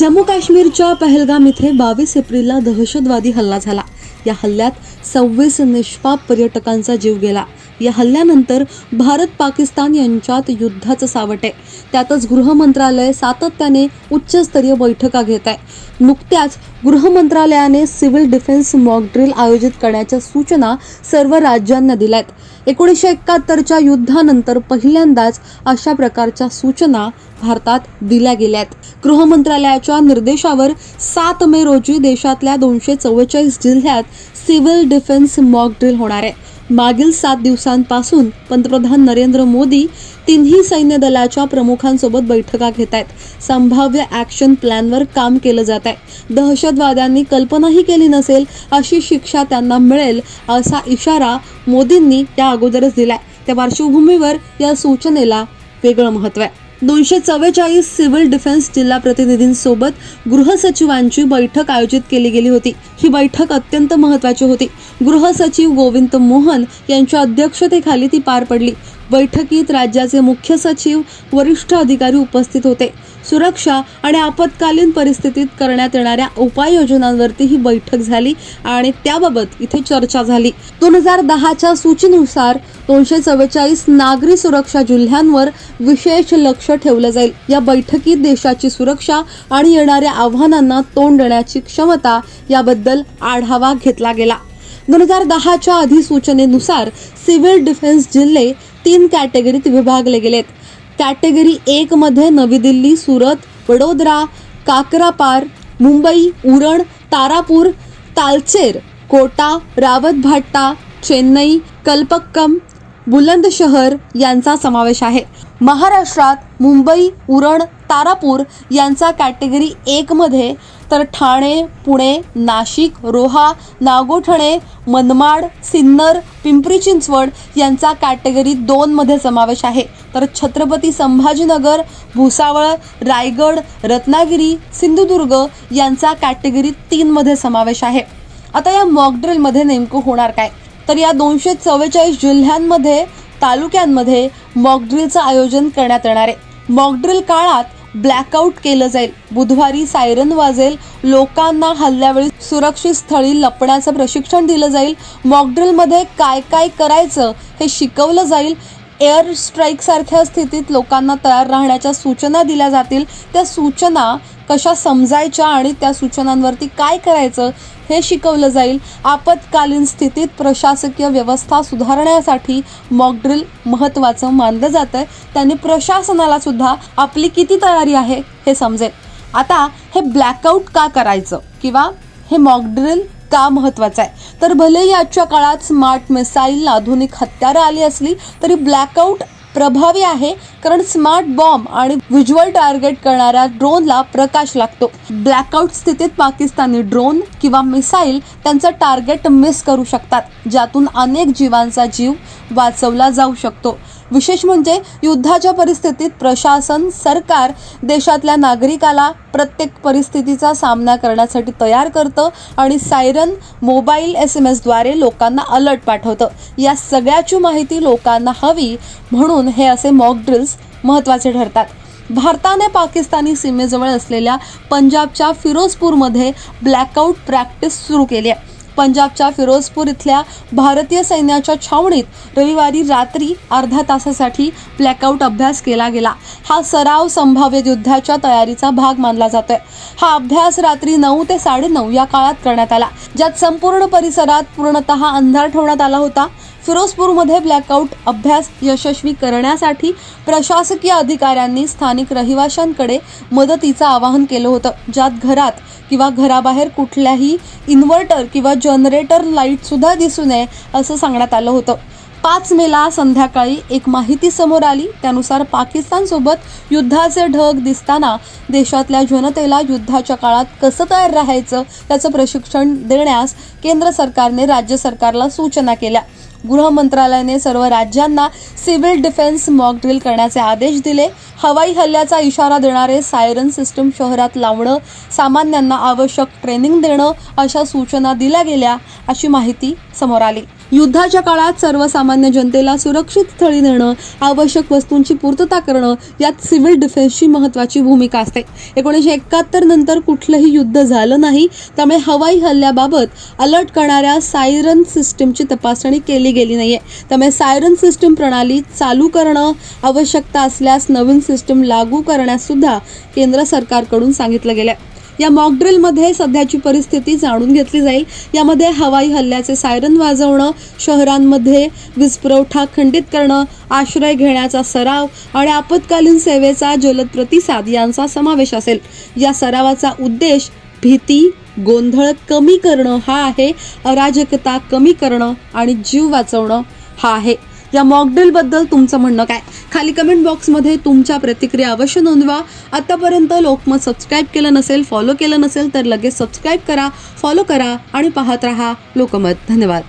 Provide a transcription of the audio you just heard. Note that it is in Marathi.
जम्मू काश्मीरच्या पहलगाम इथे 22 एप्रिलला दहशतवादी हल्ला झाला। या हल्ल्यात 26 निष्पाप पर्यटकांचा जीव गेला। या हल्ल्यानंतर भारत पाकिस्तान यांच्यात युद्धाचं सावट आहे। त्यातच गृह मंत्रालय सातत्याने उच्चस्तरीय बैठका घेत आहे। नुकत्याच गृह मंत्रालयाने सिव्हिल डिफेन्स मॉक ड्रिल आयोजित करण्याच्या सूचना सर्व राज्यांना दिल्यात। 1971च्या युद्धानंतर पहिल्यांदाच अशा प्रकारच्या सूचना भारतात दिल्या गेल्यात। गृह मंत्रालयाच्या निर्देशावर 7 मे रोजी देशातल्या 244 जिल्ह्यात सिव्हिल डिफेन्स मॉक ड्रिल होणार आहे। मागील 7 दिवसांपासून पंतप्रधान नरेंद्र मोदी तिन्ही सैन्य दलाच्या प्रमुखांसोबत बैठका घेत आहेत। संभाव्य ॲक्शन प्लॅनवर काम केलं जात आहे। दहशतवाद्यांनी कल्पनाही केली नसेल अशी शिक्षा त्यांना मिळेल असा इशारा मोदींनी त्या अगोदरच दिलाय। त्या पार्श्वभूमीवर या सूचनेला वेगळं महत्त्व आहे। 244 सिव्हिल डिफेन्स जिल्हा प्रतिनिधींसोबत गृह सचिवांची बैठक आयोजित केली गेली होती। ही बैठक अत्यंत महत्त्वाची होती। गृह सचिव गोविंद मोहन यांच्या अध्यक्षतेखाली ती पार पडली। बैठकीत राज्याचे मुख्य सचिव, वरिष्ठ अधिकारी उपस्थित होते। सुरक्षा आणि आपत्कालीन परिस्थितीत करण्यात येणाऱ्या उपाययोजनांवरती ही बैठक झाली आणि त्याबाबत इथे चर्चा झाली। 2010च्या सूचीनुसार 244 नागरी सुरक्षा जिल्ह्यांवर विशेष लक्ष ठेवलं जाईल। या बैठकीत देशाची सुरक्षा आणि येणाऱ्या आव्हानांना तोंड देण्याची क्षमता याबद्दल आढावा घेतला गेला। 2010च्या अधिसूचनेनुसार सिव्हिल डिफेन्स जिल्हे 3 कॅटेगरीत विभागले गेलेत। कॅटेगरी 1 मध्ये नवी दिल्ली, सुरत, वडोदरा, काकरापार, मुंबई, उरण, तारापूर, तालचेर, कोटा, रावतभाट्टा, चेन्नई, कल्पक्कम, बुलंदशहर यांचा समावेश आहे। महाराष्ट्रात मुंबई, उरण, तारापूर यांचा कॅटेगरी 1 मध्ये, तर ठाणे, पुणे, नाशिक, रोहा, नागोठणे, मनमाड, सिन्नर, पिंपरी चिंचवड यांचा कॅटेगरी 2 मध्ये समावेश आहे। तर छत्रपती संभाजीनगर, भुसावळ, रायगड, रत्नागिरी, सिंधुदुर्ग यांचा कॅटेगरी 3 मध्ये समावेश आहे। आता या मॉक ड्रिल मध्ये नेमकं होणार काय, तर या 244 जिल्ह्यांमध्ये, तालुक्यांमध्ये मॉक ड्रिलचं आयोजन करण्यात येणार आहे। मॉक ड्रिल काळात ब्लॅकआउट केलं जाईल। बुधवारी सायरन वाजेल। लोकांना हल्ल्यावेळी सुरक्षित स्थळी लपण्याचं प्रशिक्षण दिलं जाईल। मॉक ड्रिलमध्ये काय काय करायचं हे शिकवलं जाईल। एअर स्ट्राईक सारख्या स्थितीत लोकांना तयार राहण्याच्या सूचना दिल्या जातील। त्या सूचना कशा समजायच्या आणि त्या सूचनांवरती काय करायचं हे शिकवलं जाईल। आपत्कालीन स्थितीत प्रशासकीय व्यवस्था सुधारण्यासाठी मॉक ड्रिल महत्त्वाचं मानलं जातंय। त्यांनी प्रशासनाला सुद्धा आपली किती तयारी आहे हे समजेल। आता हे ब्लॅकआउट का करायचं किंवा हे मॉक ड्रिल का महत्त्वाचं आहे, तर भलेही आजच्या काळात स्मार्ट मिसाईल, आधुनिक हत्यारं आली असली तरी ब्लॅकआउट प्रभावी आहे, कारण स्मार्ट बॉम्ब आणि व्हिज्युअल टार्गेट करणाऱ्या ड्रोनला प्रकाश लागतो। ब्लॅकआउट स्थितीत पाकिस्तानी ड्रोन किंवा मिसाईल त्यांचं टार्गेट मिस करू शकतात, ज्यातून अनेक जीवांचा जीव वाचवला जाऊ शकतो। विशेष म्हणजे युद्धाच्या परिस्थितीत प्रशासन, सरकार देशातल्या नागरिकाला प्रत्येक परिस्थितीचा सामना करण्यासाठी तयार करतं आणि सायरन, मोबाईल, SMS द्वारे लोकांना अलर्ट पाठवतं। या सगळ्याची माहिती लोकांना हवी, म्हणून हे असे मॉक ड्रिल्स महत्त्वाचे ठरतात। भारताने पाकिस्तानी सीमेजवळ असलेल्या पंजाबच्या फिरोजपूरमध्ये ब्लॅकआउट प्रॅक्टिस सुरू केली आहे। पंजाबच्या फिरोजपूर इथल्या भारतीय सैन्याच्या छावणीत रविवारी रात्री अर्ध्या तासासाठी ब्लॅकआउट अभ्यास केला गेला। हा सराव संभाव्य युद्धाच्या तयारीचा भाग मानला जातोय। हा अभ्यास रात्री 9 ते 9:30 या काळात करण्यात आला, ज्यात संपूर्ण परिसरात पूर्णतः अंधार ठेवण्यात आला होता। फिरोजपूरमध्ये ब्लॅकआउट अभ्यास यशस्वी करण्यासाठी प्रशासकीय अधिकाऱ्यांनी स्थानिक रहिवाशांकडे मदतीचं आवाहन केलं होतं, ज्यात घरात किंवा घराबाहेर कुठल्याही इन्व्हर्टर किंवा जनरेटर लाईट सुद्धा दिसू नये असं सांगण्यात आलं होतं। 5 मेला संध्याकाळी एक माहिती समोर आली, त्यानुसार पाकिस्तानसोबत युद्धाचे ढग दिसताना देशातल्या जनतेला युद्धाच्या काळात कसं तयार राहायचं त्याचं प्रशिक्षण देण्यास केंद्र सरकारने राज्य सरकारला सूचना केल्या। गृह मंत्रालयाने सर्व राज्यांना सिव्हिल डिफेन्स मॉक ड्रिल करण्याचे आदेश दिले। हवाई हल्ल्याचा इशारा देणारे सायरन सिस्टम शहरात लावणं, सामान्यांना आवश्यक ट्रेनिंग देणं अशा सूचना दिल्या गेल्या अशी माहिती समोर आली। युद्धाच्या काळात सर्वसामान्य जनतेला सुरक्षित स्थळी नेणं, आवश्यक वस्तूंची पूर्तता करणं यात सिव्हिल डिफेन्सची महत्त्वाची भूमिका असते. 1971 नंतर कुठलंही युद्ध झालं नाही, त्यामुळे हवाई हल्ल्याबाबत अलर्ट करणाऱ्या सायरन सिस्टीमची तपासणी केली गेली नाहीये. त्यामुळे सायरन सिस्टीम प्रणाली चालू करणं, आवश्यकता असल्यास नवीन सिस्टीम लागू करण्यास सुद्धा केंद्र सरकारकडून सांगितलं गेलं. या मॉकड्रिलमध्ये सध्याची परिस्थिती जाणून घेतली जाईल. यामध्ये हवाई हल्ल्याचे सायरन वाजवणं, शहरांमध्ये वीज पुरवठा खंडित करणं, आश्रय घेण्याचा सराव आणि आपत्कालीन सेवेचा जलद प्रतिसाद यांचा समावेश असेल. या सरावाचा उद्देश भीती, गोंधळ कमी करणं हा आहे, अराजकता कमी करणं आणि जीव वाचवणं हा आहे. या मॉकड्रिलबद्दल तुमचं म्हणणं काय? खाली कमेंट बॉक्समध्ये तुमच्या प्रतिक्रिया अवश्य नोंदवा. आतापर्यंत लोकमत सबस्क्राईब केलं नसेल, फॉलो केलं नसेल तर लगेच सबस्क्राईब करा, फॉलो करा आणि पाहत रहा लोकमत. धन्यवाद.